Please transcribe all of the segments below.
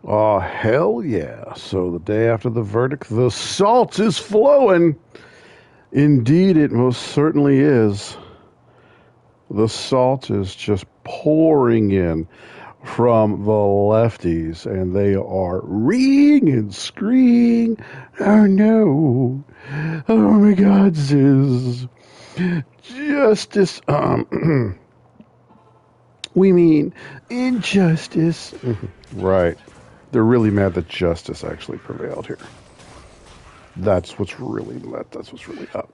Oh, hell yeah. So the day after the verdict, the salt is flowing. Indeed, it most certainly is. The salt is just pouring in from the lefties, and they are reeing and screaming. Oh no. Oh my God, Ziz. Justice. We mean injustice. Right. They're really mad that justice actually prevailed here. That's what's really up.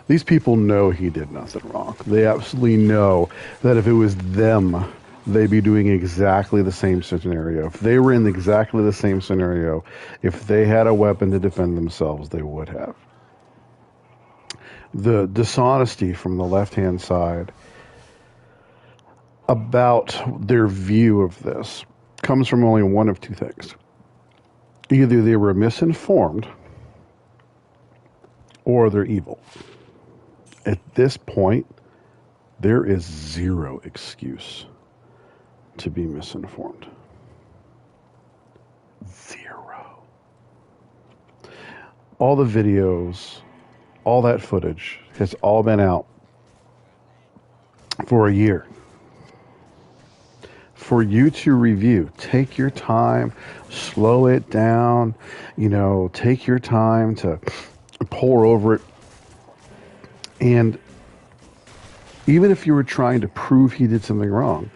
These people know he did nothing wrong. They absolutely know that if it was them, they'd be doing exactly the same scenario. If they were in exactly the same scenario, if they had a weapon to defend themselves, they would have. The dishonesty from the left-hand side about their view of this comes from only one of two things. Either they were misinformed or they're evil. At this point, there is zero excuse to be misinformed. Zero. All the videos, all that footage has all been out for a year. For you to review, take your time, slow it down, take your time to pour over it. And even if you were trying to prove he did something wrong,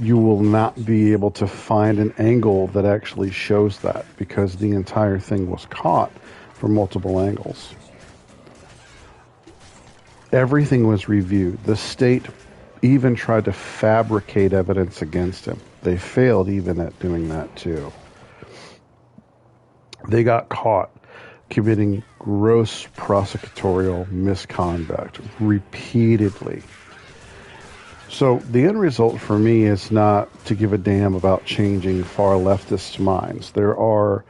you will not be able to find an angle that actually shows that, because the entire thing was caught from multiple angles. Everything was reviewed. The state even tried to fabricate evidence against him. They failed even at doing that too. They got caught committing gross prosecutorial misconduct repeatedly. So the end result for me is not to give a damn about changing far leftist minds. There are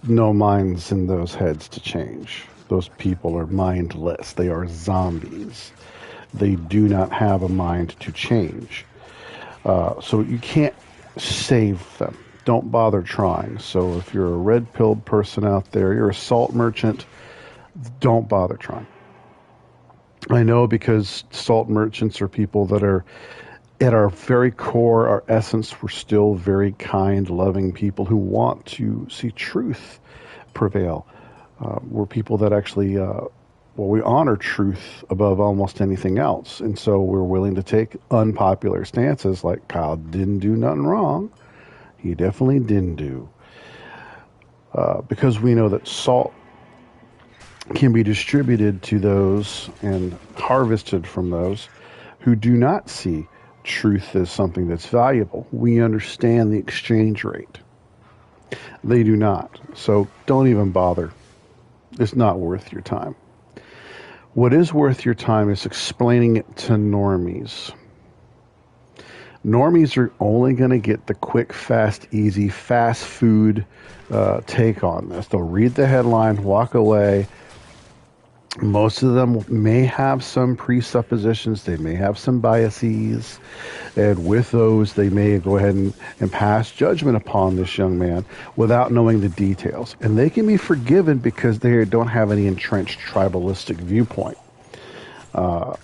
no minds in those heads to change. Those people are mindless. They are zombies. They do not have a mind to change. So you can't save them. Don't bother trying. So if you're a red-pilled person out there, you're a salt merchant, don't bother trying. I know, because salt merchants are people that are, at our very core, our essence, we're still very kind, loving people who want to see truth prevail. We're people that actually, we honor truth above almost anything else. And so we're willing to take unpopular stances like Kyle didn't do nothing wrong. He definitely didn't do. Because we know that salt can be distributed to those and harvested from those who do not see truth as something that's valuable. We understand the exchange rate. They do not. So don't even bother. It's not worth your time. What is worth your time is explaining it to normies. Normies are only going to get the quick, fast, easy, fast food take on this. They'll read the headline, walk away. Most of them may have some presuppositions. They may have some biases. And with those, they may go ahead and pass judgment upon this young man without knowing the details. And they can be forgiven because they don't have any entrenched tribalistic viewpoint. Of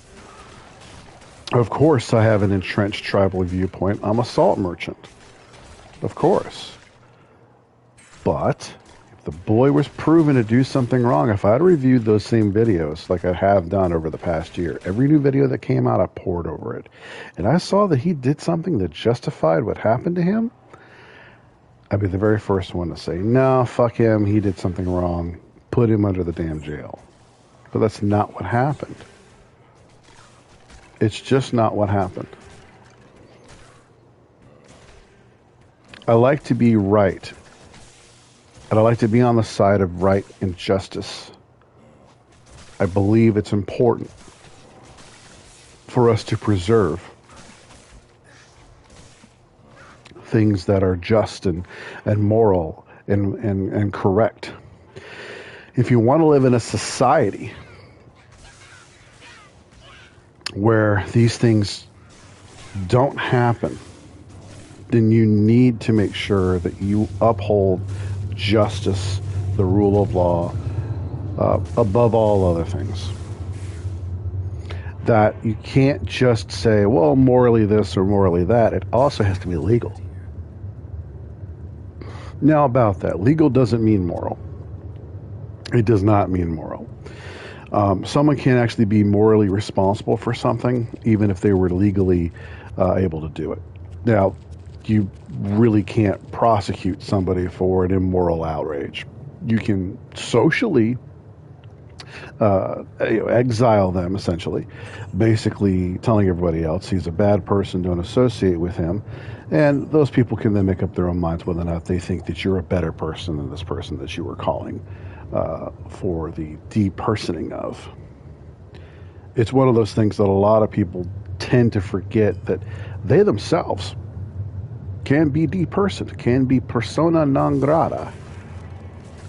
course, I have an entrenched tribal viewpoint. I'm a salt merchant. Of course. But if the boy was proven to do something wrong, if I had reviewed those same videos like I have done over the past year, every new video that came out, I poured over it. And I saw that he did something that justified what happened to him, I'd be the very first one to say, no, fuck him, he did something wrong. Put him under the damn jail. But that's not what happened. It's just not what happened. I like to be right. And I like to be on the side of right and justice. I believe it's important for us to preserve things that are just and moral and correct. If you want to live in a society where these things don't happen, then you need to make sure that you uphold justice, the rule of law, above all other things. That you can't just say, well, morally this or morally that. It also has to be legal. Now, about that, legal doesn't mean moral. It does not mean moral. Someone can actually be morally responsible for something, even if they were legally able to do it. Now, you really can't prosecute somebody for an immoral outrage. You can socially exile them, essentially, basically telling everybody else he's a bad person, don't associate with him, and those people can then make up their own minds whether or not they think that you're a better person than this person that you were calling for the depersoning of. It's one of those things that a lot of people tend to forget, that they themselves can be depersoned, can be persona non grata,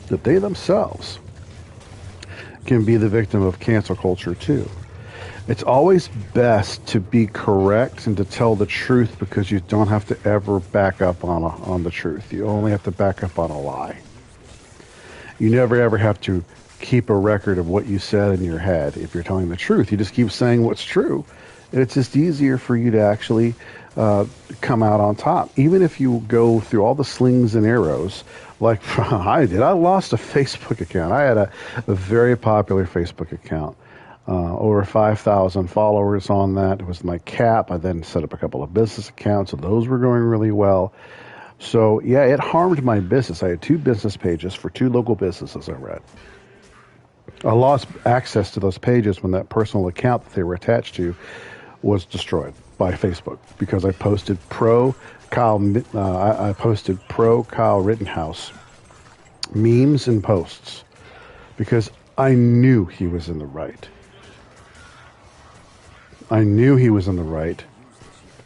that they themselves can be the victim of cancel culture too. It's always best to be correct and to tell the truth, because you don't have to ever back up on the truth. You only have to back up on a lie. You never ever have to keep a record of what you said in your head if you're telling the truth. You just keep saying what's true. It's just easier for you to actually come out on top. Even if you go through all the slings and arrows, like I did. I lost a Facebook account. I had a very popular Facebook account. Over 5,000 followers on that. It was my cap. I then set up a couple of business accounts, and those were going really well. So, yeah, it harmed my business. I had 2 business pages for 2 local businesses I ran. I lost access to those pages when that personal account that they were attached to was destroyed by Facebook, because I posted pro Kyle Rittenhouse memes and posts, because I knew he was in the right. I knew he was in the right.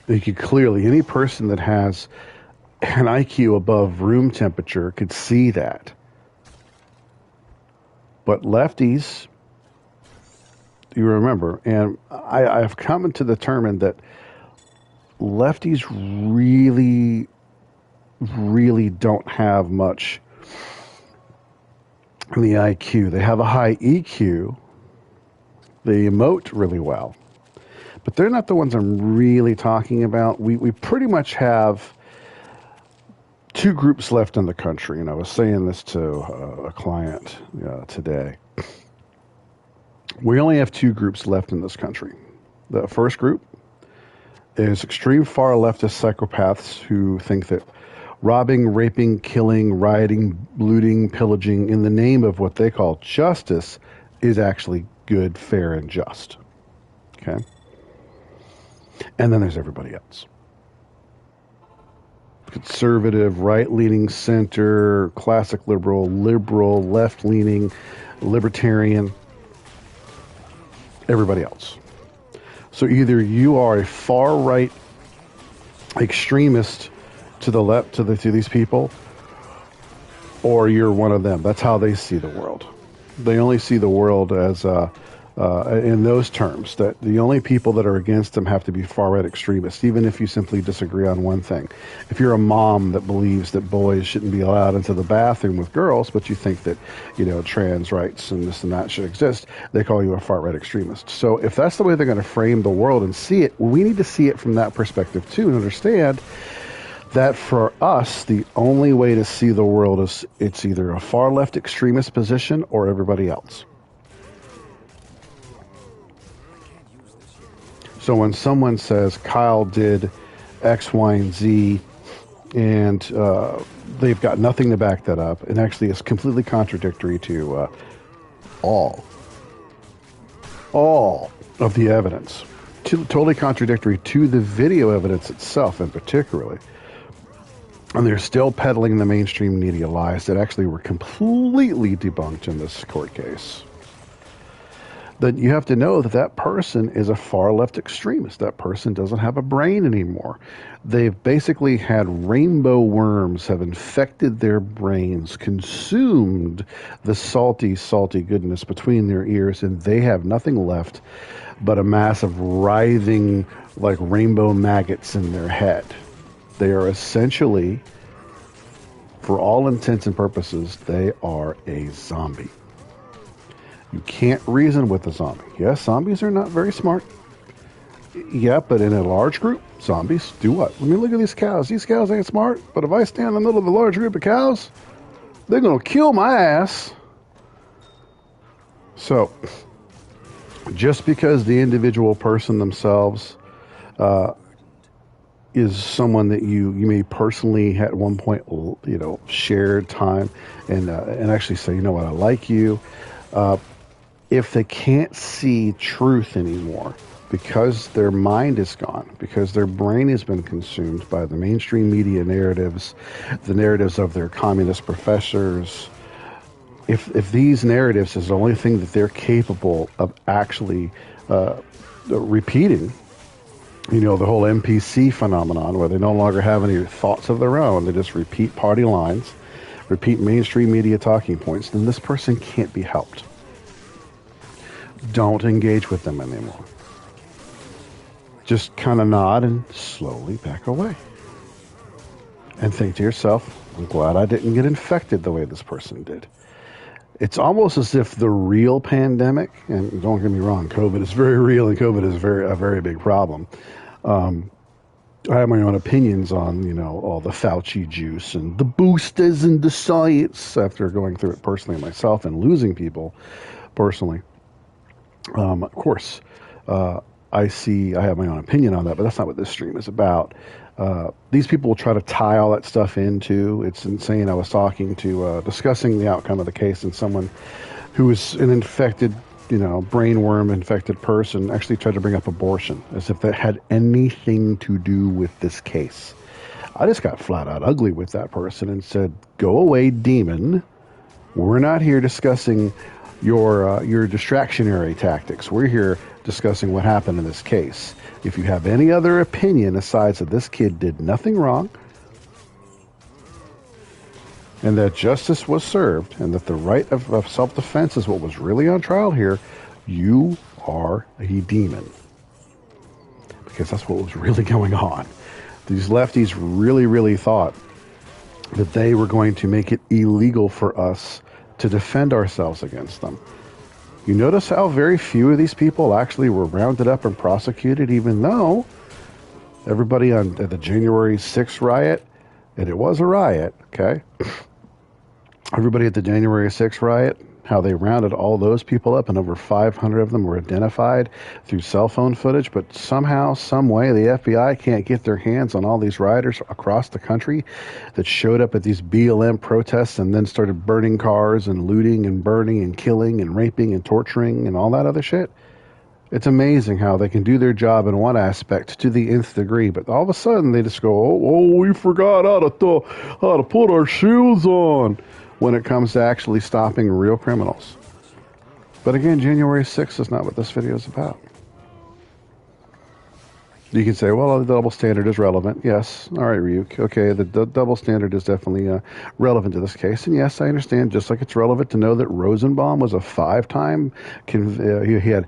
You could clearly, any person that has an IQ above room temperature could see that. But lefties, you remember, and I've come to determine that lefties really don't have much in the IQ. They have a high EQ. They emote really well. But they're not the ones I'm really talking about. We pretty much have 2 groups left in the country. And I was saying this to a client today. We only have 2 groups left in this country. The first group is extreme far leftist psychopaths who think that robbing, raping, killing, rioting, looting, pillaging in the name of what they call justice is actually good, fair, and just. Okay? And then there's everybody else. Conservative, right-leaning, center, classic liberal, left-leaning, libertarian, everybody else. So either you are a far-right extremist to the left, to these people, or you're one of them. That's how they see the world. They only see the world as in those terms, that the only people that are against them have to be far-right extremists, even if you simply disagree on one thing. If you're a mom that believes that boys shouldn't be allowed into the bathroom with girls, but you think that, trans rights and this and that should exist, they call you a far-right extremist. So if that's the way they're going to frame the world and see it, we need to see it from that perspective too, and understand that for us, the only way to see the world is it's either a far-left extremist position or everybody else. So when someone says Kyle did X, Y, and Z, and they've got nothing to back that up, and actually it's completely contradictory to all of the evidence, totally contradictory to the video evidence itself in particularly, and they're still peddling the mainstream media lies that actually were completely debunked in this court case, then you have to know that that person is a far left extremist. That person doesn't have a brain anymore. They've basically had rainbow worms have infected their brains, consumed the salty, salty goodness between their ears, and they have nothing left but a mass of writhing, like rainbow maggots in their head. They are essentially, for all intents and purposes, they are a zombie. You can't reason with a zombie. Yes, zombies are not very smart. Yeah, but in a large group, zombies do what? I mean, look at these cows. These cows ain't smart, but if I stand in the middle of a large group of cows, they're going to kill my ass. So, just because the individual person themselves is someone that you may personally at one point, shared time and actually say, you know what, I like you. If they can't see truth anymore because their mind is gone, because their brain has been consumed by the mainstream media narratives, the narratives of their communist professors, if these narratives is the only thing that they're capable of actually repeating, the whole NPC phenomenon where they no longer have any thoughts of their own, they just repeat party lines, repeat mainstream media talking points, then this person can't be helped. Don't engage with them anymore. Just kind of nod and slowly back away. And think to yourself, I'm glad I didn't get infected the way this person did. It's almost as if the real pandemic, and don't get me wrong, COVID is very real and COVID is a very big problem. I have my own opinions on, all the Fauci juice and the boosters and the science after going through it personally myself and losing people personally. Of course, I have my own opinion on that, but that's not what this stream is about. These people will try to tie all that stuff into, it's insane. I was talking to, discussing the outcome of the case, and someone who was an infected, brainworm infected person actually tried to bring up abortion as if that had anything to do with this case. I just got flat out ugly with that person and said, go away, demon. We're not here discussing your distractionary tactics. We're here discussing what happened in this case. If you have any other opinion aside that this kid did nothing wrong and that justice was served and that the right of self-defense is what was really on trial here, you are a demon. Because that's what was really going on. These lefties really, really thought that they were going to make it illegal for us to defend ourselves against them. You notice how very few of these people actually were rounded up and prosecuted, even though everybody at the January 6th riot, and it was a riot, okay? Everybody at the January 6th riot, how they rounded all those people up, and over 500 of them were identified through cell phone footage, but somehow, some way, the FBI can't get their hands on all these rioters across the country that showed up at these BLM protests and then started burning cars and looting and burning and killing and raping and torturing and all that other shit. It's amazing how they can do their job in one aspect to the nth degree, but all of a sudden they just go, oh, we forgot how to put our shoes on, when it comes to actually stopping real criminals. But again, January 6th is not what this video is about. You can say, well, the double standard is relevant. Yes. All right, Ryuk. Okay, the double standard is definitely relevant to this case. And yes, I understand, just like it's relevant to know that Rosenbaum was a 5-time, he had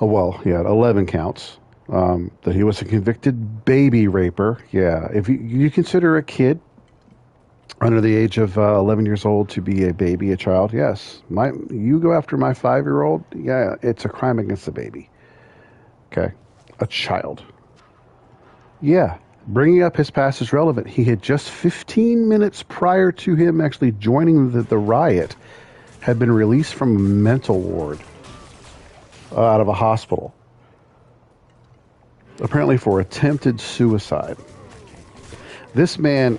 11 counts. That he was a convicted baby raper. Yeah, if you consider a kid under the age of 11 years old to be a baby, a child, yes. You go after my 5-year-old, yeah, it's a crime against the baby. Okay? A child. Yeah, bringing up his past is relevant. He had just 15 minutes prior to him actually joining the riot, had been released from a mental ward out of a hospital, apparently for attempted suicide. This man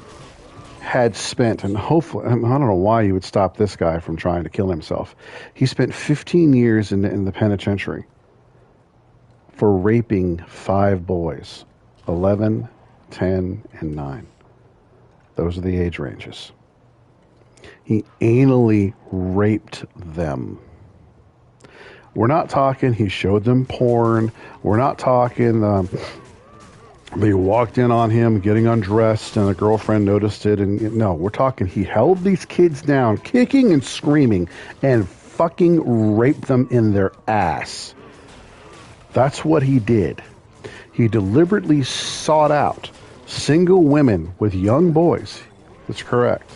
had spent, and hopefully, I don't know why you would stop this guy from trying to kill himself. He spent 15 years in the penitentiary for raping 5 boys, 11, 10, and 9. Those are the age ranges. He anally raped them. We're not talking he showed them porn. We're not talking they walked in on him getting undressed and a girlfriend noticed it. And no, we're talking he held these kids down, kicking and screaming, and fucking raped them in their ass. That's what he did. He deliberately sought out single women with young boys. That's correct.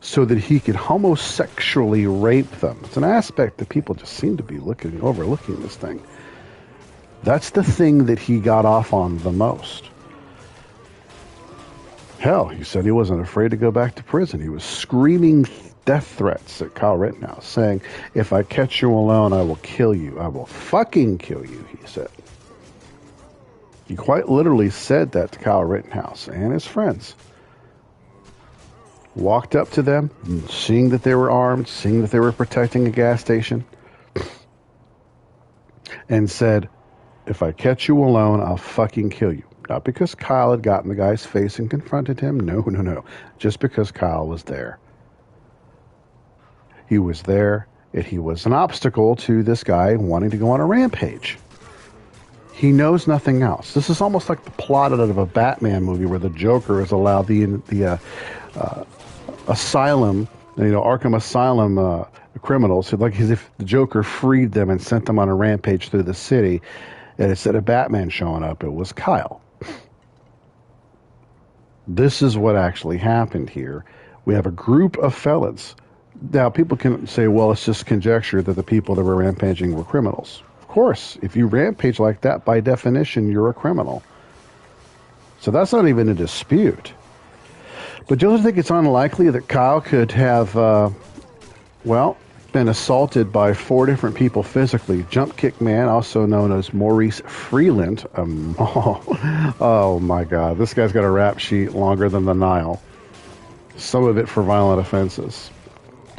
So that he could homosexually rape them. It's an aspect that people just seem to be overlooking this thing. That's the thing that he got off on the most. Hell, he said he wasn't afraid to go back to prison. He was screaming death threats at Kyle Rittenhouse, saying, if I catch you alone, I will kill you. I will fucking kill you, he said. He quite literally said that to Kyle Rittenhouse and his friends. Walked up to them, seeing that they were armed, seeing that they were protecting a gas station, and said, if I catch you alone, I'll fucking kill you. Not because Kyle had gotten the guy's face and confronted him. No. Just because Kyle was there. He was there, and he was an obstacle to this guy wanting to go on a rampage. He knows nothing else. This is almost like the plot out of a Batman movie where the Joker is allowed the asylum, Arkham Asylum criminals, like as if the Joker freed them and sent them on a rampage through the city. And instead of Batman showing up, it was Kyle. This is what actually happened here. We have a group of felons. Now, people can say, well, it's just conjecture that the people that were rampaging were criminals. Of course, if you rampage like that, by definition, you're a criminal. So that's not even a dispute. But don't you think it's unlikely that Kyle could have, been assaulted by 4 different people physically? Jump Kick Man, also known as Maurice Freeland. Oh my God, this guy's got a rap sheet longer than the Nile. Some of it for violent offenses.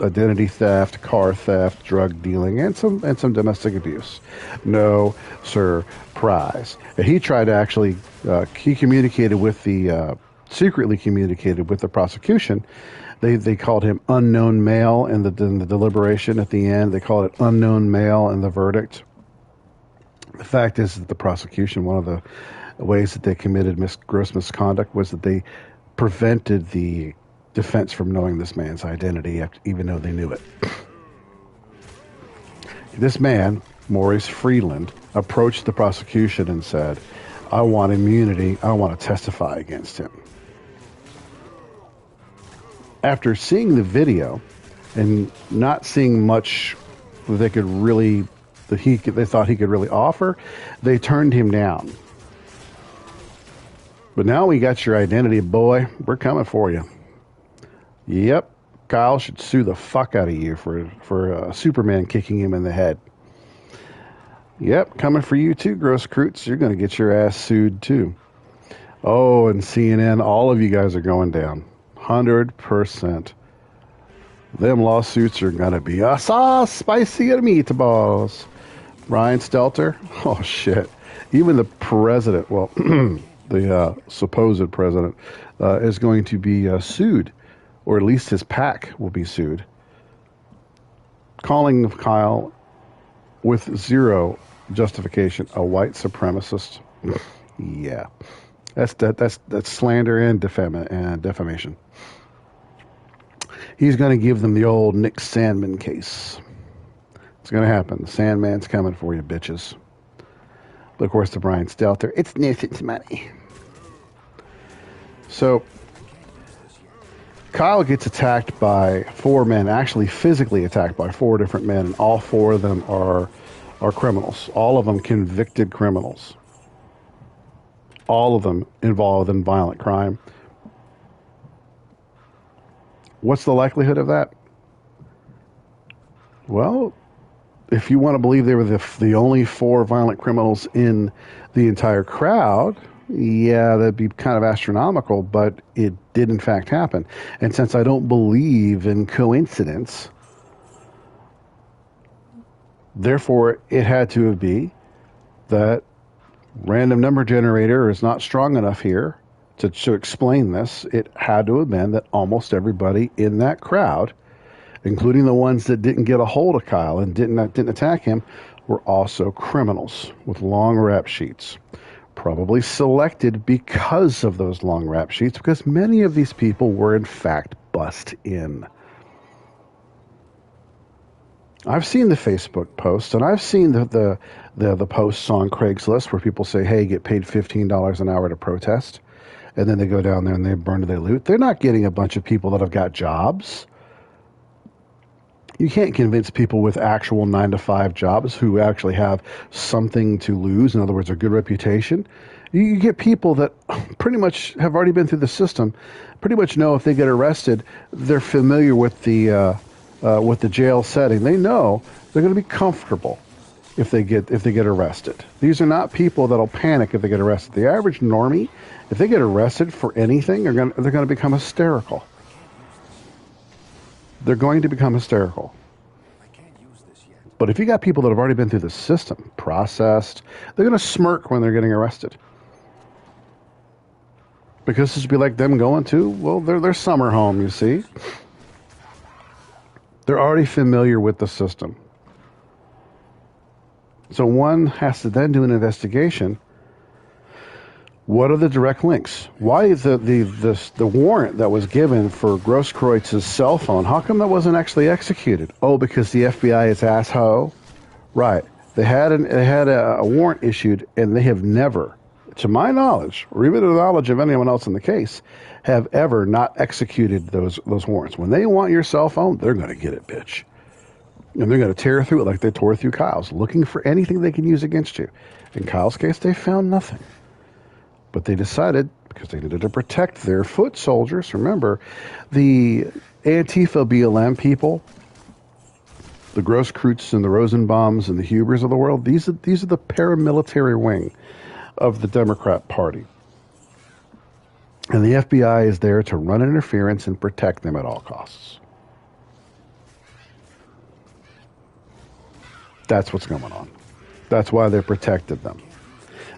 Identity theft, car theft, drug dealing, and some domestic abuse. No surprise. He tried to actually, he communicated with secretly communicated with the prosecution. They called him unknown male in the deliberation at the end. They called it unknown male in the verdict. The fact is that the prosecution, one of the ways that they committed gross misconduct was that they prevented the defense from knowing this man's identity, even though they knew it. This man, Maurice Freeland, approached the prosecution and said, I want immunity. I want to testify against him. After seeing the video and not seeing much that they thought he could really offer, they turned him down. But now we got your identity, boy. We're coming for you. Yep, Kyle should sue the fuck out of you for Superman kicking him in the head. Yep, coming for you too, Gross Croots. You're going to get your ass sued too. Oh, and CNN, all of you guys are going down. 100%. Them lawsuits are going to be spicy meatballs. Brian Stelter, oh shit. Even the president, well, the supposed president, is going to be sued. Or at least his pack will be sued. Calling Kyle with zero justification a white supremacist. Yeah. That's slander and defamation. He's going to give them the old Nick Sandman case. It's going to happen. The Sandman's coming for you, bitches. But of course, to Brian Stelter, it's nuisance money. So Kyle gets attacked by 4 men, actually physically attacked by 4 different men, and all 4 of them are criminals. All of them convicted criminals. All of them involved in violent crime. What's the likelihood of that? Well, if you want to believe they were the only 4 violent criminals in the entire crowd, yeah, that'd be kind of astronomical, but it did in fact happen. And since I don't believe in coincidence, therefore it had to be that random number generator is not strong enough here to explain this. It had to have been that almost everybody in that crowd, including the ones that didn't get a hold of Kyle and didn't attack him, were also criminals with long rap sheets. Probably selected because of those long rap sheets, because many of these people were in fact bussed in. I've seen the Facebook posts, and I've seen the posts on Craigslist where people say, hey, get paid $15 an hour to protest. and then they go down there and they burn and they loot. They're not getting a bunch of people that have got jobs. You can't convince people with actual 9-to-5 jobs who actually have something to lose, in other words, a good reputation. You get people that pretty much have already been through the system, pretty much know if they get arrested, they're familiar with the jail setting. They know they're going to be comfortable if they get arrested. These are not people that'll panic if they get arrested. The average normie, if they get arrested for anything, they're going to become hysterical. They're going to become hysterical. But if you got people that have already been through the system, processed, they're going to smirk when they're getting arrested. Because this would be like them going to, well, their summer home, you see. They're already familiar with the system. So one has to then do an investigation. What are the direct links? Why is the warrant that was given for Grosskreuz's cell phone, how come that wasn't actually executed? Oh, because the FBI is asshole? Right. They had a warrant issued, and they have never, to my knowledge, or even to the knowledge of anyone else in the case, have ever not executed those warrants. When they want your cell phone, they're going to get it, bitch. And they're going to tear through it like they tore through Kyle's, looking for anything they can use against you. In Kyle's case, they found nothing. But they decided, because they needed to protect their foot soldiers, remember, the Antifa BLM people, the Grosskreutz and the Rosenbaums and the Hubers of the world, these are the paramilitary wing of the Democrat Party. And the FBI is there to run interference and protect them at all costs. That's what's going on. That's why they protected them.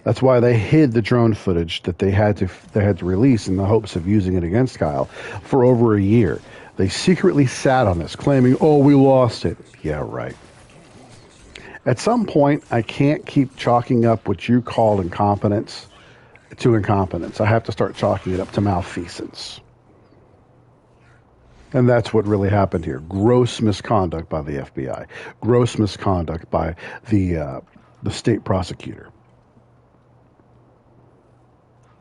That's why they hid the drone footage that they had to release in the hopes of using it against Kyle for over a year. They secretly sat on this, claiming, oh, we lost it. Yeah, right. At some point, I can't keep chalking up what you call incompetence to incompetence. I have to start chalking it up to malfeasance. And that's what really happened here. Gross misconduct by the FBI. Gross misconduct by the state prosecutor.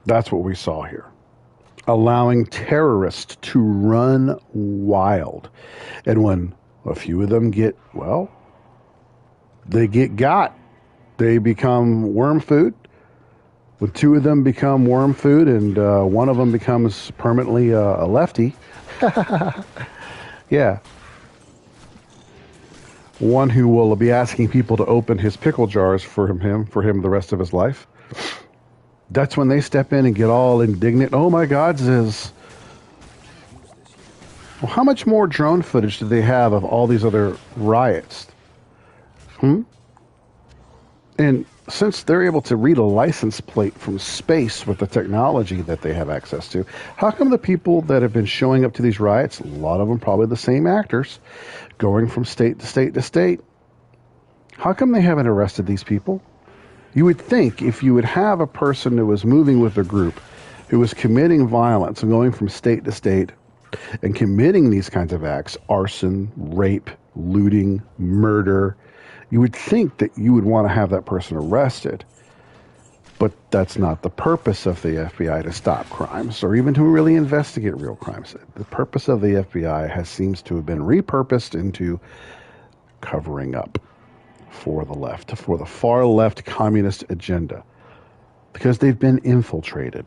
That's what we saw here. Allowing terrorists to run wild. And when a few of them get, well, they get got, they become worm food. When two of them become worm food and one of them becomes permanently a lefty, yeah. One who will be asking people to open his pickle jars for him the rest of his life. That's when they step in and get all indignant. Oh my God, says, well, how much more drone footage do they have of all these other riots? And since they're able to read a license plate from space with the technology that they have access to, how come the people that have been showing up to these riots, a lot of them probably the same actors, going from state to state to state, how come they haven't arrested these people? You would think if you would have a person who was moving with a group, who was committing violence and going from state to state and committing these kinds of acts, arson, rape, looting, murder, you would think that you would want to have that person arrested. But that's not the purpose of the FBI, to stop crimes or even to really investigate real crimes. The purpose of the FBI seems to have been repurposed into covering up for the left, for the far left communist agenda, because they've been infiltrated.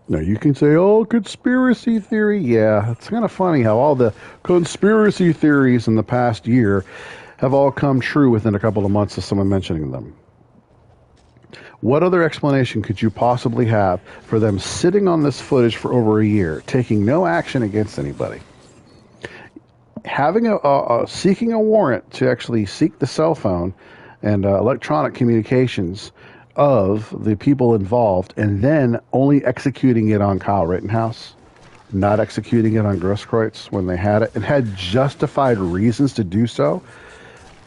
Now, you can say, oh, conspiracy theory. Yeah, it's kind of funny how all the conspiracy theories in the past year have all come true within a couple of months of someone mentioning them. What other explanation could you possibly have for them sitting on this footage for over a year, taking no action against anybody? Having seeking a warrant to actually seek the cell phone and electronic communications of the people involved, and then only executing it on Kyle Rittenhouse, not executing it on Grosskreutz when they had it, and had justified reasons to do so.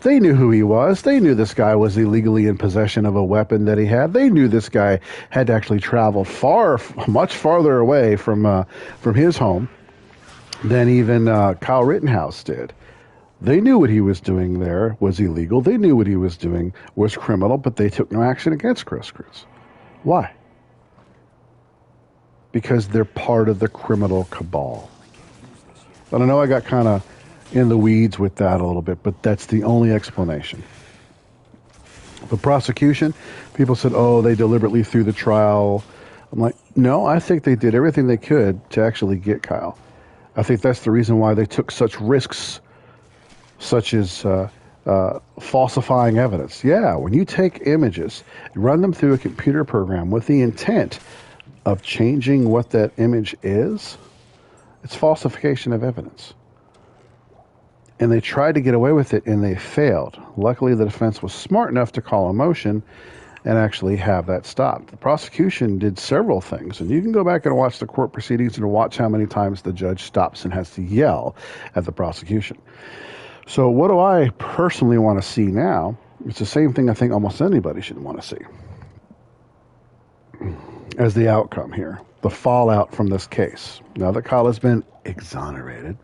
They knew who he was. They knew this guy was illegally in possession of a weapon that he had. They knew this guy had to actually travel much farther away from his home than even Kyle Rittenhouse did. They knew what he was doing there was illegal. They knew what he was doing was criminal, but they took no action against Grosskreutz. Why? because they're part of the criminal cabal. And I know I got kind of in the weeds with that a little bit, but that's the only explanation. The prosecution, people said, oh, they deliberately threw the trial. I'm like, no, I think they did everything they could to actually get Kyle. I think that's the reason why they took such risks, such as falsifying evidence. Yeah, when you take images, you run them through a computer program with the intent of changing what that image is, it's falsification of evidence. And they tried to get away with it, and they failed. Luckily, the defense was smart enough to call a motion and actually have that stopped. The prosecution did several things, and you can go back and watch the court proceedings and watch how many times the judge stops and has to yell at the prosecution. So what do I personally want to see now? It's the same thing I think almost anybody should want to see as the outcome here, the fallout from this case. Now that Kyle has been exonerated,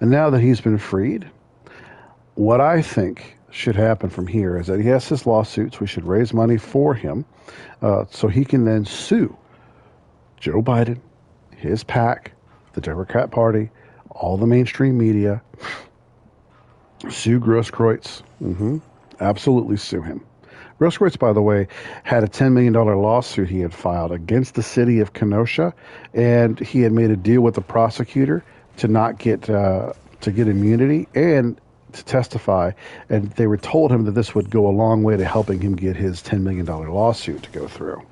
and now that he's been freed, what I think should happen from here is that he has his lawsuits. We should raise money for him so he can then sue Joe Biden, his PAC, the Democrat Party, all the mainstream media, sue Grosskreutz. Absolutely sue him. Grosskreutz, by the way, had a $10 million lawsuit he had filed against the city of Kenosha, and he had made a deal with the prosecutor to not get immunity and to testify, and they were told him that this would go a long way to helping him get his $10 million lawsuit to go through.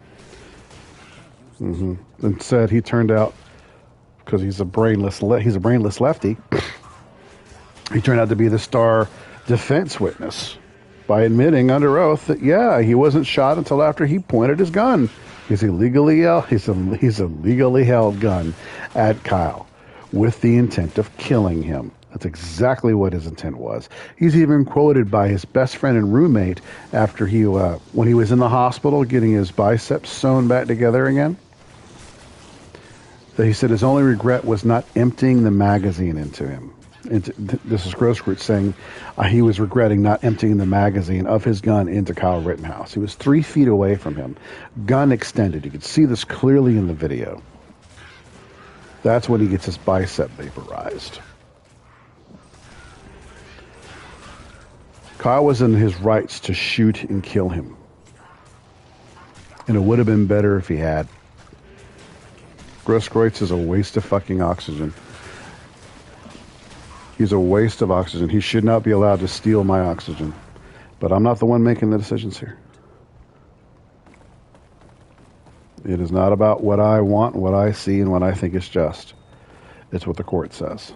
Instead, he turned out, because he's a brainless lefty, he turned out to be the star defense witness by admitting under oath that, yeah, he wasn't shot until after he pointed his gun. He's a legally held gun at Kyle with the intent of killing him. That's exactly what his intent was. He's even quoted by his best friend and roommate after when he was in the hospital getting his biceps sewn back together again, that he said his only regret was not emptying the magazine into him. This is Grosskreutz saying he was regretting not emptying the magazine of his gun into Kyle Rittenhouse. He was 3 feet away from him, gun extended. You could see this clearly in the video. That's when he gets his bicep vaporized. Kyle was in his rights to shoot and kill him. And it would have been better if he had. Grosskreutz is a waste of fucking oxygen. He's a waste of oxygen. He should not be allowed to steal my oxygen. But I'm not the one making the decisions here. It is not about what I want, what I see, and what I think is just. It's what the court says.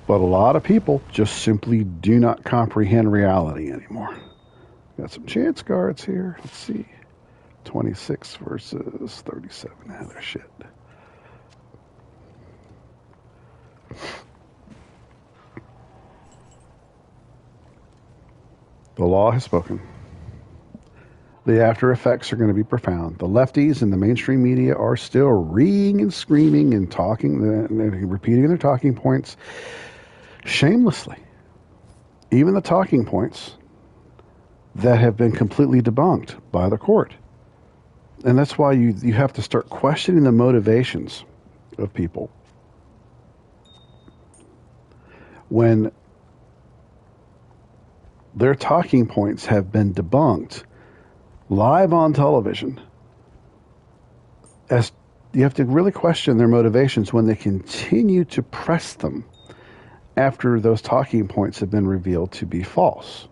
But a lot of people just simply do not comprehend reality anymore. Got some chance cards here. Let's see. 26 versus 37. Other shit. The law has spoken. The after effects are going to be profound. The lefties and the mainstream media are still reading and screaming and talking, and repeating their talking points shamelessly. Even the talking points that have been completely debunked by the court. And that's why you have to start questioning the motivations of people. When their talking points have been debunked live on television, as you have to really question their motivations when they continue to press them after those talking points have been revealed to be false.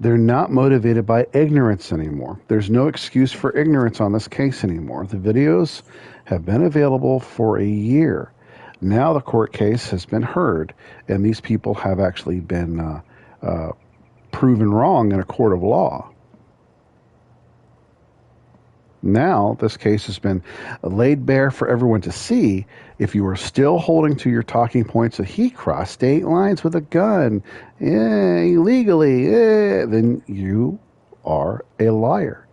They're not motivated by ignorance anymore. There's no excuse for ignorance on this case anymore. The videos have been available for a year. Now the court case has been heard, and these people have actually been proven wrong in a court of law. Now this case has been laid bare for everyone to see. If you are still holding to your talking points that he crossed state lines with a gun, illegally, then you are a liar.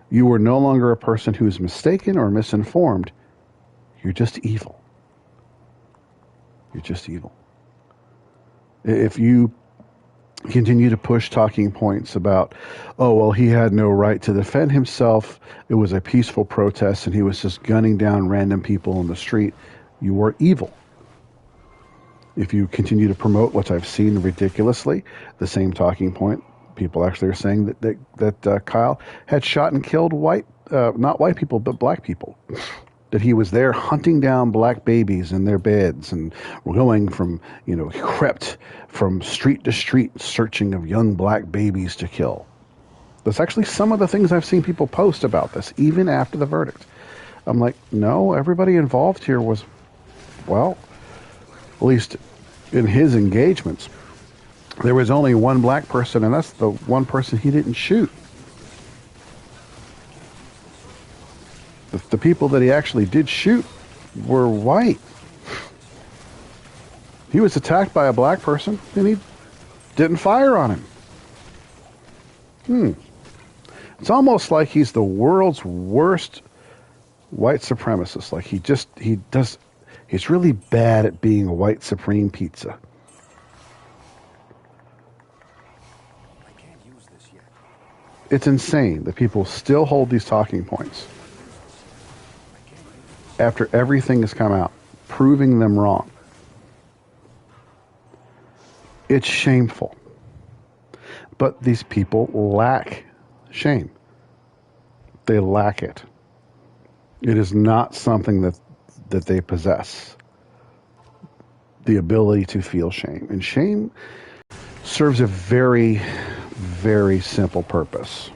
You are no longer a person who is mistaken or misinformed. You're just evil. You're just evil. If you continue to push talking points about, oh, well, he had no right to defend himself. It was a peaceful protest and he was just gunning down random people in the street. You are evil. If you continue to promote, which I've seen ridiculously, the same talking point, people actually are saying that Kyle had shot and killed not white people, but black people. That he was there hunting down black babies in their beds and going from, he crept from street to street searching of young black babies to kill. That's actually some of the things I've seen people post about this, even after the verdict. I'm like, no, everybody involved here was, well, at least in his engagements, there was only one black person, and that's the one person he didn't shoot. The people that he actually did shoot were white. He was attacked by a black person, and he didn't fire on him. It's almost like he's the world's worst white supremacist. Like he's really bad at being a white supreme pizza. It's insane that people still hold these talking points after everything has come out, proving them wrong. It's shameful. But these people lack shame. They lack it. It is not something that they possess. The ability to feel shame. And shame serves a very, very simple purpose.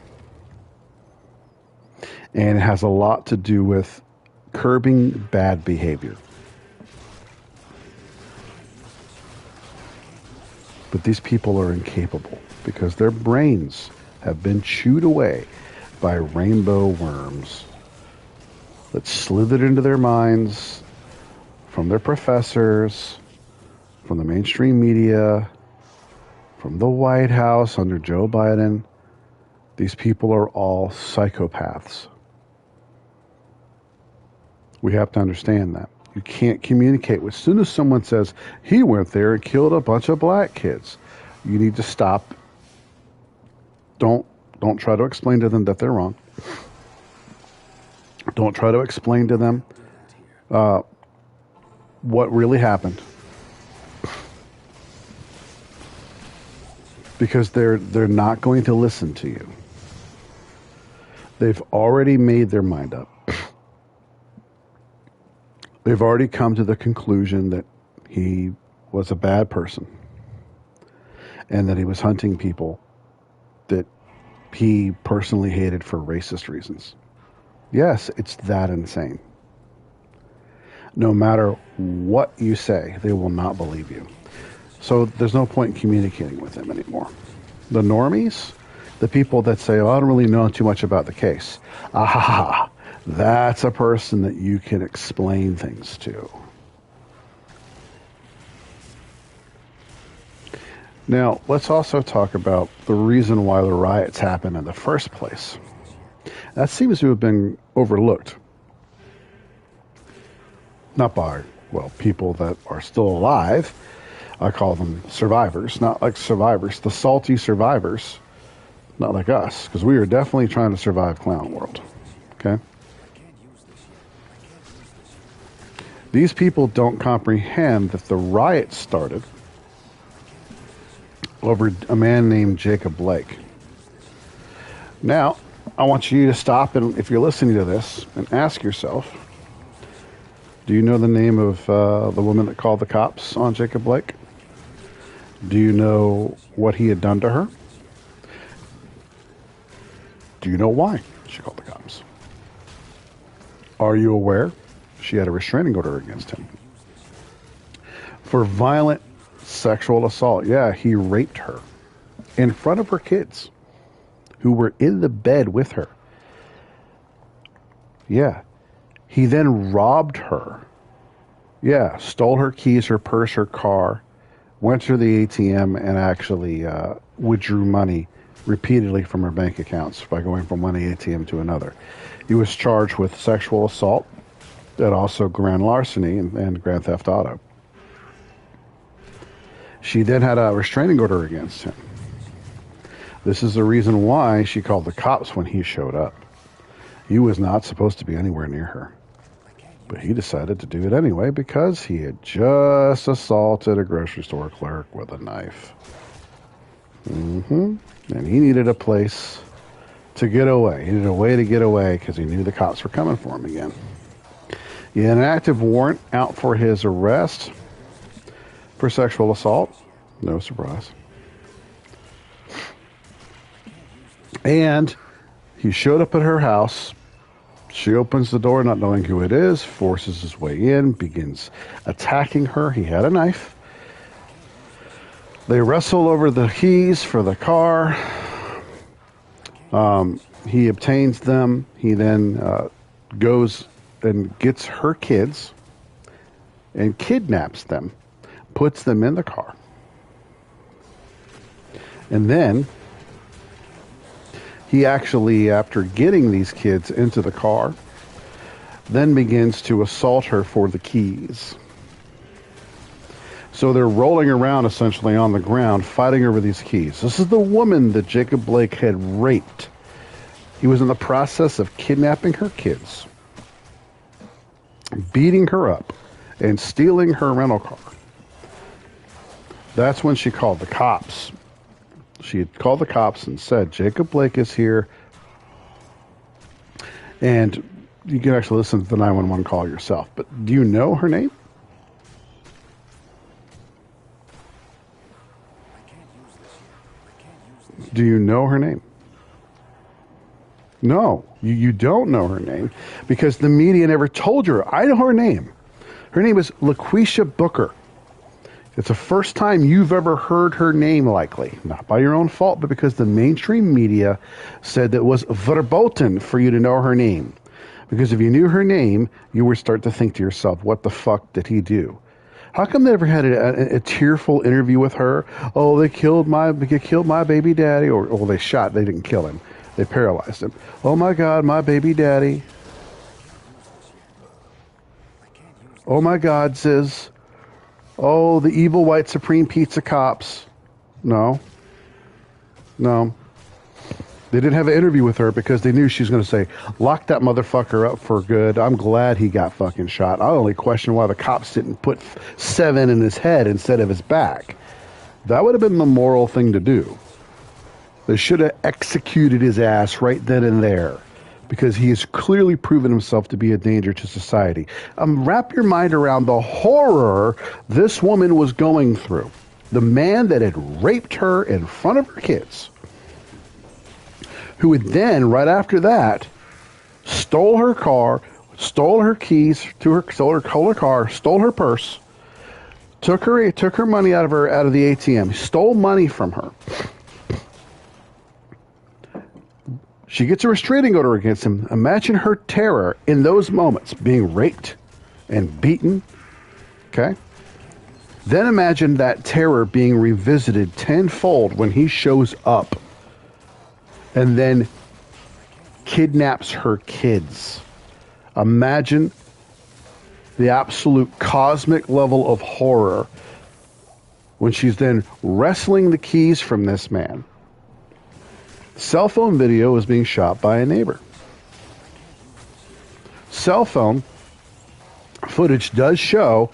And it has a lot to do with curbing bad behavior. But these people are incapable because their brains have been chewed away by rainbow worms that slithered into their minds from their professors, from the mainstream media, from the White House under Joe Biden. These people are all psychopaths. We have to understand that. You can't communicate with. As soon as someone says, he went there and killed a bunch of black kids, you need to stop. Don't try to explain to them that they're wrong. Don't try to explain to them what really happened. Because they're not going to listen to you. They've already made their mind up. They've already come to the conclusion that he was a bad person and that he was hunting people that he personally hated for racist reasons. Yes, it's that insane. No matter what you say, they will not believe you. So there's no point in communicating with them anymore. The normies, the people that say, oh, I don't really know too much about the case. Aha, that's a person that you can explain things to. Now, let's also talk about the reason why the riots happened in the first place. That seems to have been overlooked. Not by, people that are still alive. I call them survivors, not like survivors, the salty survivors, not like us, because we are definitely trying to survive clown world. Okay? These people don't comprehend that the riots started over a man named Jacob Blake. Now, I want you to stop, and if you're listening to this, and ask yourself, do you know the name of the woman that called the cops on Jacob Blake? Do you know what he had done to her? Do you know why she called the cops? Are you aware she had a restraining order against him for violent sexual assault? Yeah, he raped her in front of her kids who were in the bed with her. Yeah. He then robbed her. Yeah, stole her keys, her purse, her car, went to the ATM and actually withdrew money repeatedly from her bank accounts by going from one ATM to another. He was charged with sexual assault and also grand larceny and grand theft auto. She then had a restraining order against him. This is the reason why she called the cops when he showed up. He was not supposed to be anywhere near her. But he decided to do it anyway because he had just assaulted a grocery store clerk with a knife. And he needed a place to get away. He needed a way to get away because he knew the cops were coming for him again. He had an active warrant out for his arrest for sexual assault. No surprise. And he showed up at her house. She opens the door, not knowing who it is, forces his way in, begins attacking her. He had a knife. They wrestle over the keys for the car. He obtains them. He then goes and gets her kids and kidnaps them, puts them in the car. And then he actually, after getting these kids into the car, then begins to assault her for the keys. So they're rolling around essentially on the ground, fighting over these keys. This is the woman that Jacob Blake had raped. He was in the process of kidnapping her kids, beating her up, and stealing her rental car. That's when she called the cops. She had called the cops and said, Jacob Blake is here. And you can actually listen to the 911 call yourself. But do you know her name? Do you know her name? No, you don't know her name because the media never told you. I know her name. Her name is LaQuisha Booker. It's the first time you've ever heard her name, likely. Not by your own fault, but because the mainstream media said that it was verboten for you to know her name. Because if you knew her name, you would start to think to yourself, what the fuck did he do? How come they never had a tearful interview with her? Oh, they killed my baby daddy. Or they shot, they didn't kill him. They paralyzed him. Oh my God, my baby daddy. Oh my God, sis. Oh, the evil white supreme pizza cops. No. They didn't have an interview with her because they knew she was going to say, lock that motherfucker up for good. I'm glad he got fucking shot. I only question why the cops didn't put 7 in his head instead of his back. That would have been the moral thing to do. They should have executed his ass right then and there because he has clearly proven himself to be a danger to society. Wrap your mind around the horror this woman was going through. The man that had raped her in front of her kids, who had then, right after that, stole her car, stole her keys to her, stole her car, stole her purse, took her money out of the ATM, stole money from her. She gets a restraining order against him. Imagine her terror in those moments, being raped and beaten. Okay? Then imagine that terror being revisited tenfold when he shows up and then kidnaps her kids. Imagine the absolute cosmic level of horror when she's then wresting the keys from this man. Cell phone video was being shot by a neighbor. Cell phone footage does show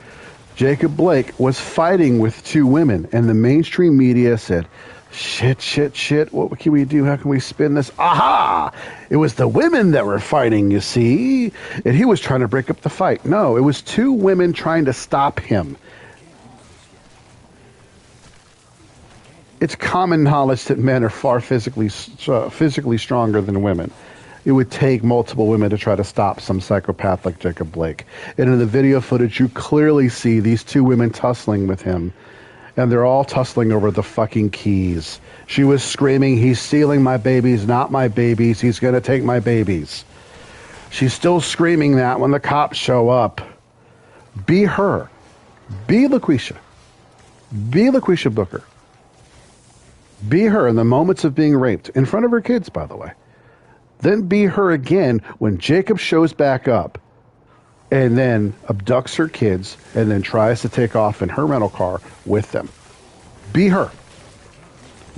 Jacob Blake was fighting with 2 women, and the mainstream media said, shit, what can we do? How can we spin this? Aha! It was the women that were fighting, you see, and he was trying to break up the fight. No, it was 2 women trying to stop him. It's common knowledge that men are far physically stronger than women. It would take multiple women to try to stop some psychopath like Jacob Blake. And in the video footage, you clearly see these 2 women tussling with him. And they're all tussling over the fucking keys. She was screaming, he's stealing my babies, not my babies. He's going to take my babies. She's still screaming that when the cops show up. Be her. Be LaQuisha. Be LaQuisha Booker. Be her in the moments of being raped, in front of her kids, by the way. Then be her again when Jacob shows back up and then abducts her kids and then tries to take off in her rental car with them. Be her.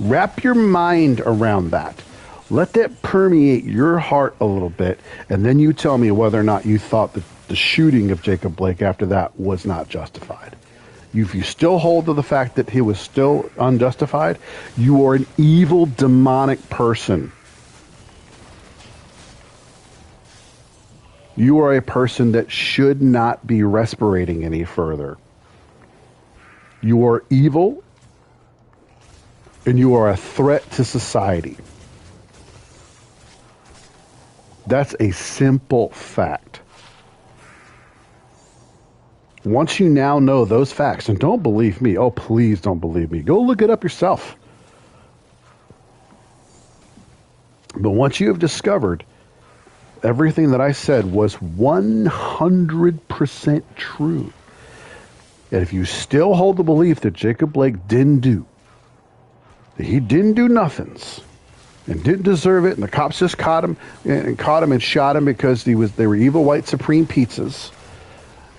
Wrap your mind around that. Let that permeate your heart a little bit, and then you tell me whether or not you thought that the shooting of Jacob Blake after that was not justified. If you still hold to the fact that he was still unjustified, you are an evil, demonic person. You are a person that should not be respirating any further. You are evil, and you are a threat to society. That's a simple fact. Once you now know those facts, and don't believe me, oh, please don't believe me. Go look it up yourself. But once you have discovered everything that I said was 100% true, and if you still hold the belief that Jacob Blake didn't do, that he didn't do nothings, and didn't deserve it, and the cops just caught him and shot him because they were evil white supreme pizzas,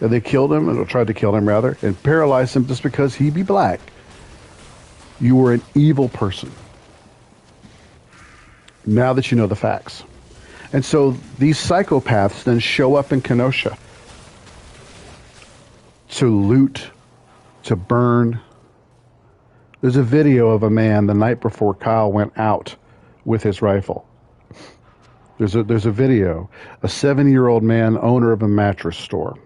and they killed him, or tried to kill him rather, and paralyzed him just because he be black, you were an evil person. Now that you know the facts. And so these psychopaths then show up in Kenosha to loot, to burn. There's a video of a man the night before Kyle went out with his rifle. There's a video, a 70-year-old man, owner of a mattress store.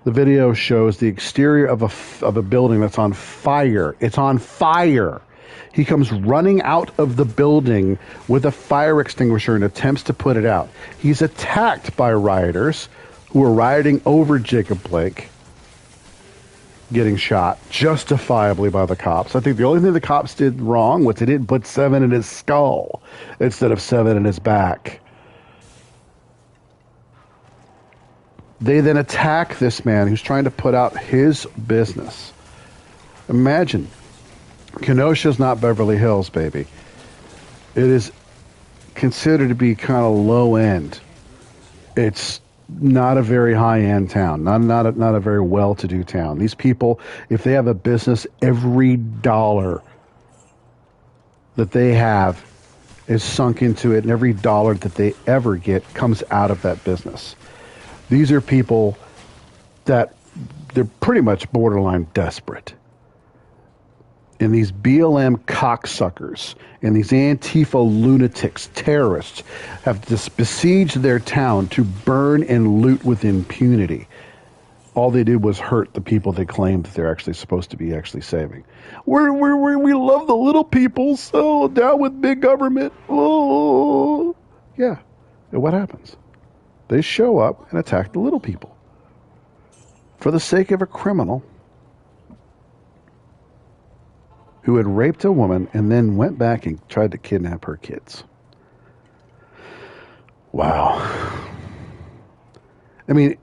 The video shows the exterior of a building that's on fire. It's on fire. He comes running out of the building with a fire extinguisher and attempts to put it out. He's attacked by rioters who are rioting over Jacob Blake, getting shot justifiably by the cops. I think the only thing the cops did wrong was they didn't put 7 in his skull instead of 7 in his back. They then attack this man who's trying to put out his business. Imagine, Kenosha's not Beverly Hills, baby. It is considered to be kind of low end. It's not a very high-end town, not a very well-to-do town. These people, if they have a business, every dollar that they have is sunk into it, and every dollar that they ever get comes out of that business. These are people that they're pretty much borderline desperate. And these BLM cocksuckers and these Antifa lunatics, terrorists, have just besieged their town to burn and loot with impunity. All they did was hurt the people they claimed that they're actually supposed to be actually saving. We love the little people, so down with big government. Oh, yeah. And what happens? They show up and attack the little people for the sake of a criminal who had raped a woman and then went back and tried to kidnap her kids. Wow. I mean,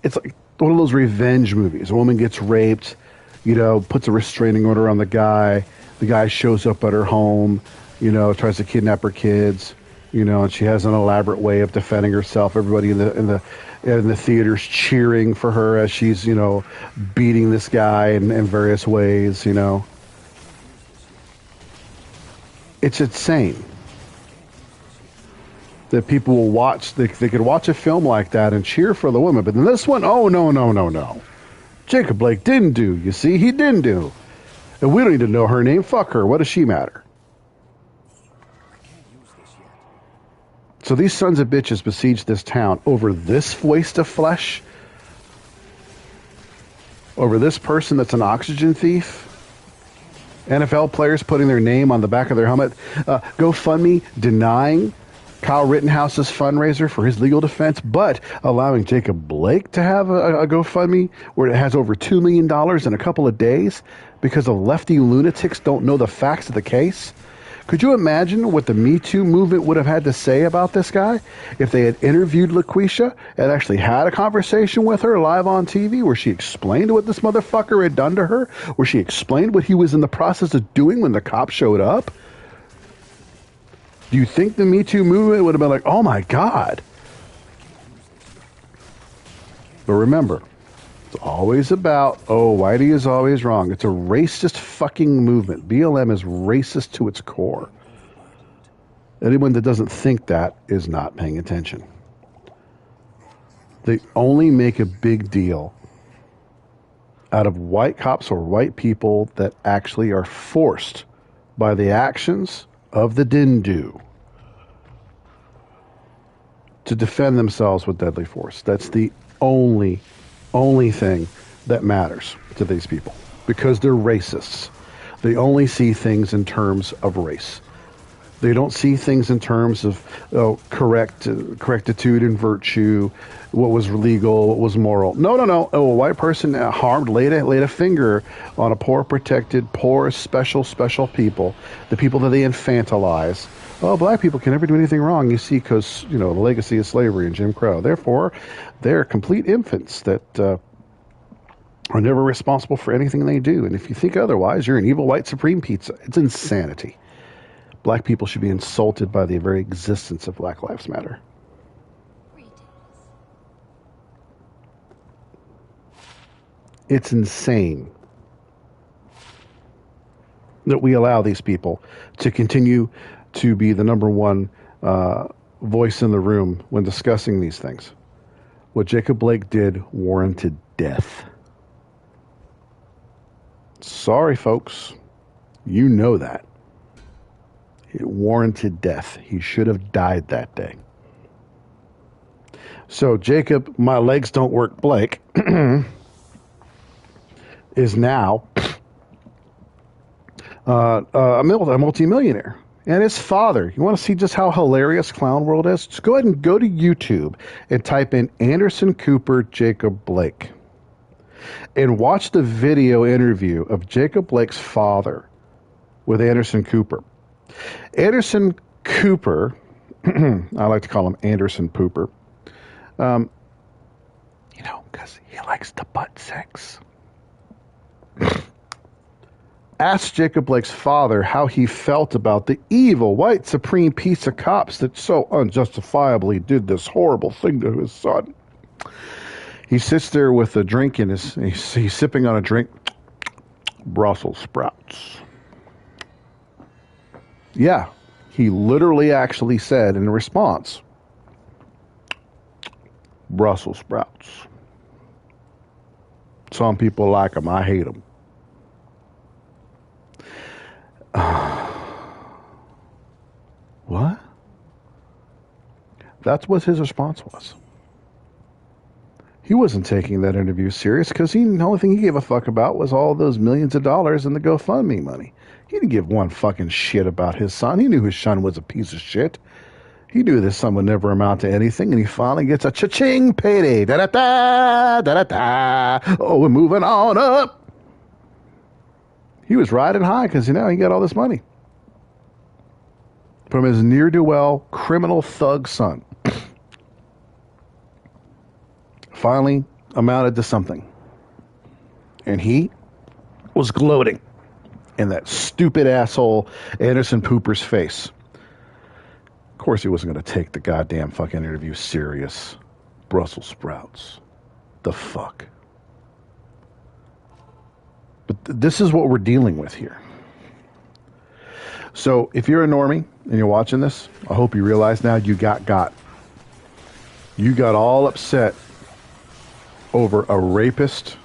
it's like one of those revenge movies. A woman gets raped, puts a restraining order on the guy. The guy shows up at her home, tries to kidnap her kids, and she has an elaborate way of defending herself. Everybody in the theater's cheering for her as she's, beating this guy in various ways, It's insane that people will watch, they could watch a film like that and cheer for the woman. But in this one, oh, no. Jacob Blake didn't do, you see, he didn't do. And we don't even know her name. Fuck her. What does she matter? So these sons of bitches besieged this town over this waste of flesh, over this person that's an oxygen thief. NFL players putting their name on the back of their helmet. GoFundMe denying Kyle Rittenhouse's fundraiser for his legal defense, but allowing Jacob Blake to have a GoFundMe where it has over $2 million in a couple of days because the lefty lunatics don't know the facts of the case. Could you imagine what the Me Too movement would have had to say about this guy if they had interviewed LaQuisha and actually had a conversation with her live on TV where she explained what this motherfucker had done to her, where she explained what he was in the process of doing when the cops showed up? Do you think the Me Too movement would have been like, oh my God? But remember, it's Always about, oh, Whitey is always wrong. It's a racist fucking movement. BLM is racist to its core. Anyone that doesn't think that is not paying attention. They only make a big deal out of white cops or white people that actually are forced by the actions of the Dindu to defend themselves with deadly force. That's the only thing that matters to these people, because they're racists. They only see things in terms of race. They don't see things in terms of correctitude and virtue, what was legal, what was moral. No. Oh, a white person harmed, laid a finger on a poor, protected, poor, special people, the people that they infantilize. Oh, black people can never do anything wrong, you see, because, the legacy of slavery and Jim Crow. Therefore, they're complete infants that are never responsible for anything they do. And if you think otherwise, you're an evil white supreme pizza. It's insanity. Black people should be insulted by the very existence of Black Lives Matter. It's insane that we allow these people to continue to be the number one voice in the room when discussing these things. What Jacob Blake did warranted death. Sorry, folks. You know that. It warranted death. He should have died that day. So Jacob, my legs don't work Blake, is now a multimillionaire. And his father, you want to see just how hilarious Clown World is? Just go ahead and go to YouTube and type in Anderson Cooper Jacob Blake. And watch the video interview of Jacob Blake's father with Anderson Cooper. Anderson Cooper, I like to call him Anderson Pooper, because he likes to butt sex. Asked Jacob Blake's father how he felt about the evil white supreme piece of cops that so unjustifiably did this horrible thing to his son. He sits there with a drink in he's sipping on a drink, Brussels sprouts. Yeah, he literally actually said in response, Brussels sprouts. Some people like them. I hate them. What? That's what his response was. He wasn't taking that interview serious because the only thing he gave a fuck about was all those millions of dollars in the GoFundMe money. He didn't give one fucking shit about his son. He knew his son was a piece of shit. He knew this son would never amount to anything, and he finally gets a cha-ching payday. Da-da-da, da-da-da. Oh, we're moving on up. He was riding high because, he got all this money from his ne'er-do-well criminal thug son. Finally amounted to something. And he was gloating in that stupid asshole Anderson Pooper's face. Of course he wasn't going to take the goddamn fucking interview serious. Brussels sprouts. The fuck. But this is what we're dealing with here. So if you're a normie and you're watching this, I hope you realize now you got. You got all upset over a rapist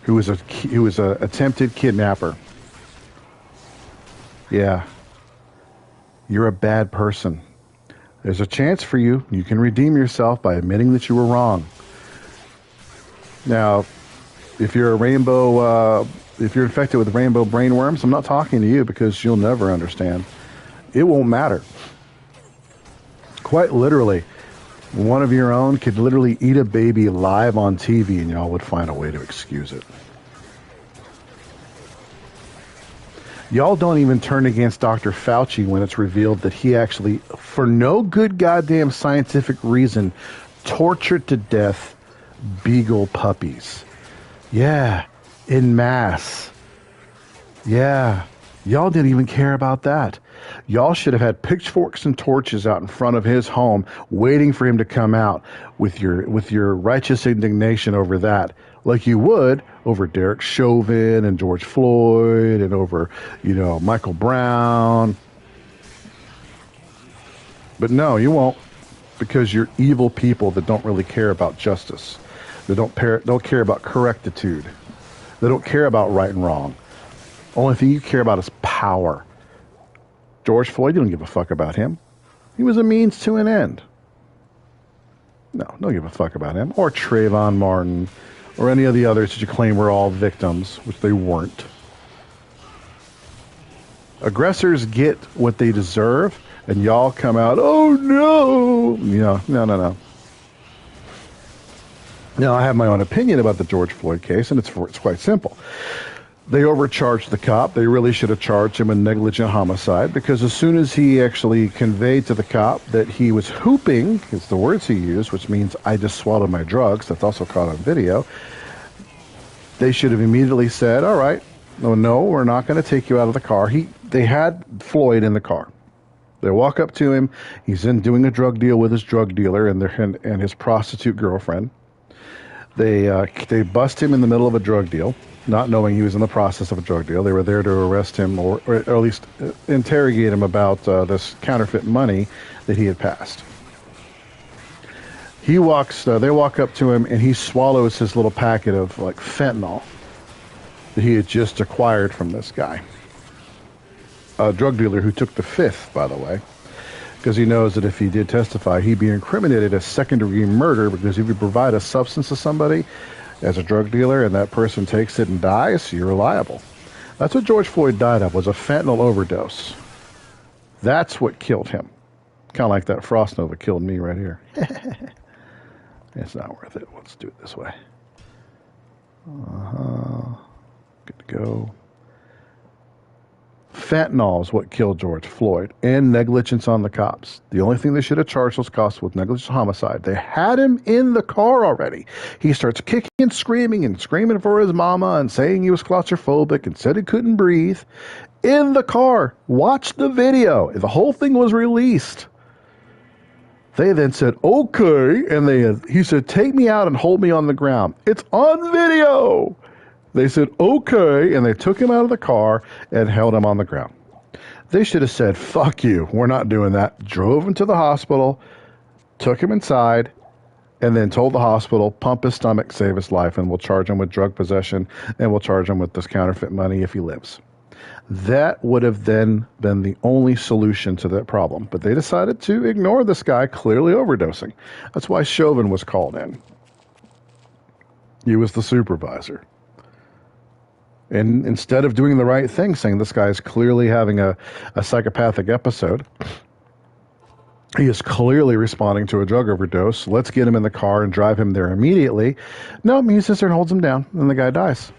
who was a attempted kidnapper. Yeah. You're a bad person. There's a chance for you. You can redeem yourself by admitting that you were wrong. Now, if you're if you're infected with rainbow brainworms, I'm not talking to you because you'll never understand. It won't matter. Quite literally, one of your own could literally eat a baby live on TV and y'all would find a way to excuse it. Y'all don't even turn against Dr. Fauci when it's revealed that he actually, for no good goddamn scientific reason, tortured to death beagle puppies. Yeah, en masse. Yeah, y'all didn't even care about that. Y'all should have had pitchforks and torches out in front of his home, waiting for him to come out with your righteous indignation over that, like you would over Derek Chauvin and George Floyd and over, Michael Brown. But no, you won't, because you're evil people that don't really care about justice. They don't care about correctitude. They don't care about right and wrong. Only thing you care about is power. George Floyd, you don't give a fuck about him. He was a means to an end. No, don't give a fuck about him. Or Trayvon Martin, or any of the others that you claim were all victims, which they weren't. Aggressors get what they deserve, and y'all come out, oh no! No. Now, I have my own opinion about the George Floyd case, and it's quite simple. They overcharged the cop. They really should have charged him with negligent homicide, because as soon as he actually conveyed to the cop that he was hooping, it's the words he used, which means I just swallowed my drugs, that's also caught on video, they should have immediately said, all right, no, we're not going to take you out of the car. They had Floyd in the car. They walk up to him. He's in doing a drug deal with his drug dealer and his prostitute girlfriend. They bust him in the middle of a drug deal, not knowing he was in the process of a drug deal. They were there to arrest him or at least interrogate him about this counterfeit money that he had passed. They walk up to him, and he swallows his little packet of fentanyl that he had just acquired from this guy. A drug dealer who took the fifth, by the way, because he knows that if he did testify, he'd be incriminated as second-degree murder, because if you provide a substance to somebody as a drug dealer and that person takes it and dies, you're liable. That's what George Floyd died of, was a fentanyl overdose. That's what killed him. Kind of like that Frost Nova killed me right here. It's not worth it. Let's do it this way. Good to go. Fentanyl is what killed George Floyd, and negligence on the cops. The only thing they should have charged those cops with negligent homicide. They had him in the car already. He starts kicking and screaming for his mama and saying he was claustrophobic and said he couldn't breathe. In the car. Watch the video. The whole thing was released. They then said, okay, and he said, take me out and hold me on the ground. It's on video. They said, okay, and they took him out of the car and held him on the ground. They should have said, fuck you, we're not doing that. Drove him to the hospital, took him inside, and then told the hospital, pump his stomach, save his life, and we'll charge him with drug possession, and we'll charge him with this counterfeit money if he lives. That would have then been the only solution to that problem. But they decided to ignore this guy clearly overdosing. That's why Chauvin was called in. He was the supervisor. And instead of doing the right thing, saying this guy is clearly having a psychopathic episode, he is clearly responding to a drug overdose, let's get him in the car and drive him there immediately. No, he sits there and holds him down, and the guy dies.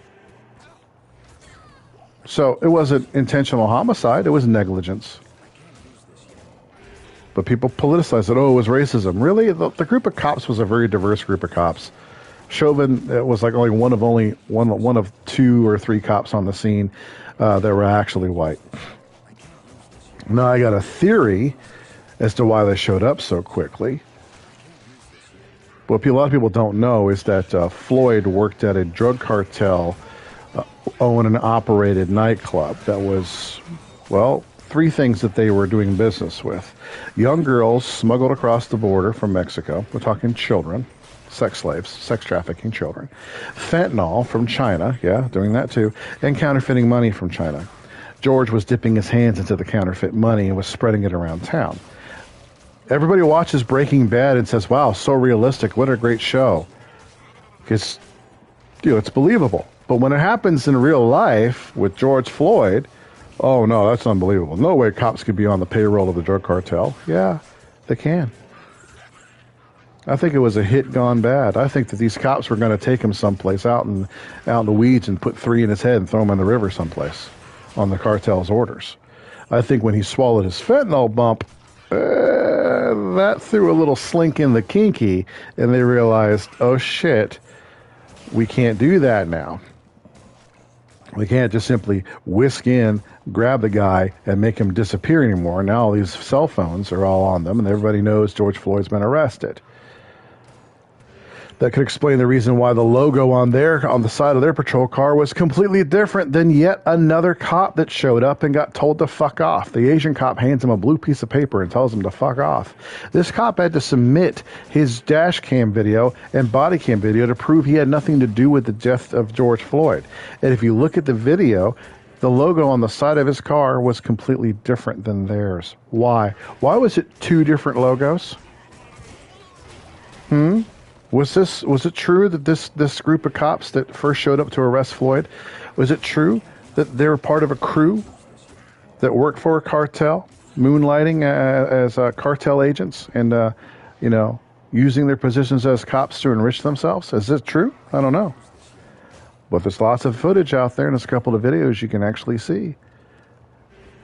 So it wasn't intentional homicide, it was negligence. But people politicized it, it was racism. Really? The group of cops was a very diverse group of cops. Chauvin, it was like only one of 2 or 3 cops on the scene that were actually white. Now I got a theory as to why they showed up so quickly. What a lot of people don't know is that Floyd worked at a drug cartel owned and operated nightclub that was, 3 things that they were doing business with. Young girls smuggled across the border from Mexico. We're talking children. Sex slaves, sex trafficking children. Fentanyl from China, doing that too, and counterfeiting money from China. George was dipping his hands into the counterfeit money and was spreading it around town. Everybody watches Breaking Bad and says, wow, so realistic, what a great show. Because, it's believable. But when it happens in real life with George Floyd, oh no, that's unbelievable. No way cops could be on the payroll of the drug cartel. Yeah, they can. I think it was a hit gone bad. I think that these cops were going to take him someplace out in the weeds and put 3 in his head and throw him in the river someplace on the cartel's orders. I think when he swallowed his fentanyl bump, that threw a little slink in the kinky, and they realized, oh shit, we can't do that now. We can't just simply whisk in, grab the guy, and make him disappear anymore. Now all these cell phones are all on them, and everybody knows George Floyd's been arrested. That could explain the reason why the logo on the side of their patrol car was completely different than yet another cop that showed up and got told to fuck off. The Asian cop hands him a blue piece of paper and tells him to fuck off. This cop had to submit his dash cam video and body cam video to prove he had nothing to do with the death of George Floyd. And if you look at the video, the logo on the side of his car was completely different than theirs. Why? Why was it two different logos? Was it true that this group of cops that first showed up to arrest Floyd, was it true that they were part of a crew that worked for a cartel, moonlighting as cartel agents and using their positions as cops to enrich themselves? Is it true? I don't know. But there's lots of footage out there, and there's a couple of videos you can actually see.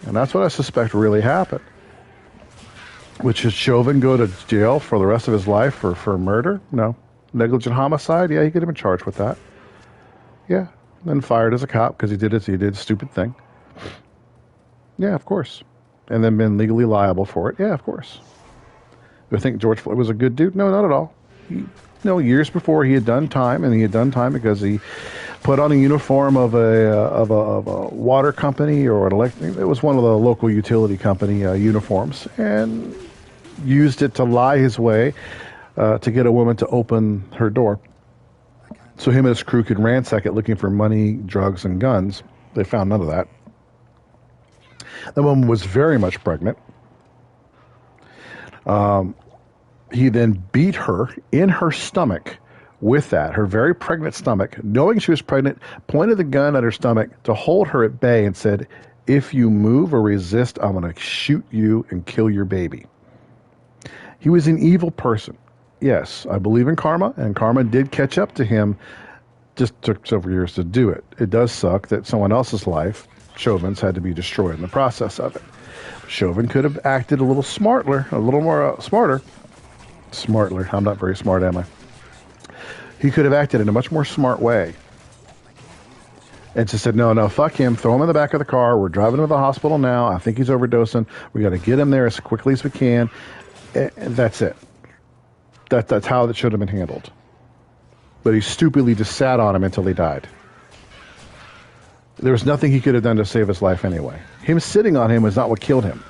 And that's what I suspect really happened. Which should Chauvin go to jail for the rest of his life for murder? No. Negligent homicide? Yeah, he could have been charged with that. Yeah. Then fired as a cop because he did a stupid thing. Yeah, of course. And then been legally liable for it. Yeah, of course. Do I think George Floyd was a good dude? No, not at all. Years before he had done time, and he had done time because he put on a uniform of a water company or it was one of the local utility company uniforms, and used it to lie his way to get a woman to open her door so him and his crew could ransack it looking for money, drugs, and guns. They found none of that. The woman was very much pregnant. He then beat her in her stomach with that, her very pregnant stomach, knowing she was pregnant, pointed the gun at her stomach to hold her at bay and said, "If you move or resist, I'm going to shoot you and kill your baby." He was an evil person. Yes, I believe in karma, and karma did catch up to him. Just took several years to do it. It does suck that someone else's life, Chauvin's, had to be destroyed in the process of it. Chauvin could have acted a little smarter. Smartler. I'm not very smart, am I? He could have acted in a much more smart way. And just said, no, fuck him. Throw him in the back of the car. We're driving him to the hospital now. I think he's overdosing. We got to get him there as quickly as we can. And that's it. That's how it should have been handled. But he stupidly just sat on him until he died. There was nothing he could have done to save his life anyway. Him sitting on him was not what killed him.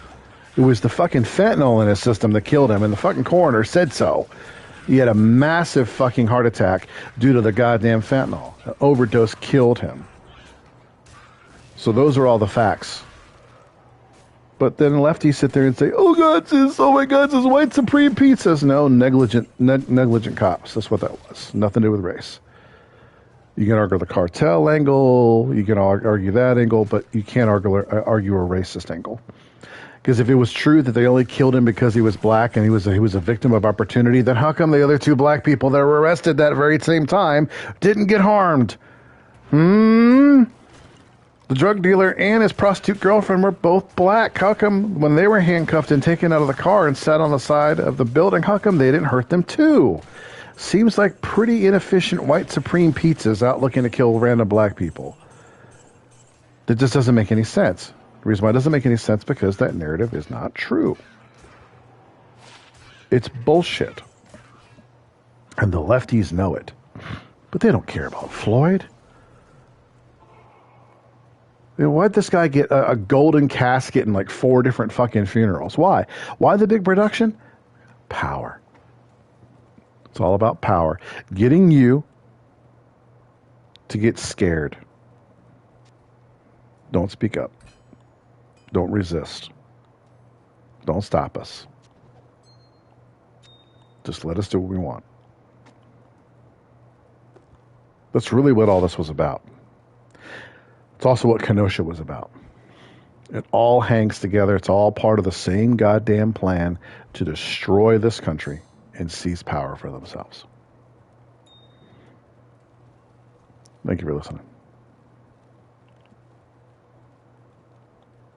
It was the fucking fentanyl in his system that killed him, and the fucking coroner said so. He had a massive fucking heart attack due to the goddamn fentanyl. An overdose killed him. So those are all the facts. But then lefties sit there and say, oh my God, this is white supreme pizzas. No, negligent cops. That's what that was. Nothing to do with race. You can argue the cartel angle, you can argue that angle, but you can't argue a racist angle. Because if it was true that they only killed him because he was black and he was a victim of opportunity, then how come the other two black people that were arrested that very same time didn't get harmed? The drug dealer and his prostitute girlfriend were both black. How come when they were handcuffed and taken out of the car and sat on the side of the building, how come they didn't hurt them too? Seems like pretty inefficient white supreme pizzas out looking to kill random black people. That just doesn't make any sense. The reason why it doesn't make any sense because that narrative is not true. It's bullshit. And the lefties know it. But they don't care about Floyd. Why'd this guy get a golden casket in like 4 different fucking funerals? Why? Why the big production? Power. It's all about power. Getting you to get scared. Don't speak up. Don't resist. Don't stop us. Just let us do what we want. That's really what all this was about. It's also what Kenosha was about. It all hangs together. It's all part of the same goddamn plan to destroy this country and seize power for themselves. Thank you for listening.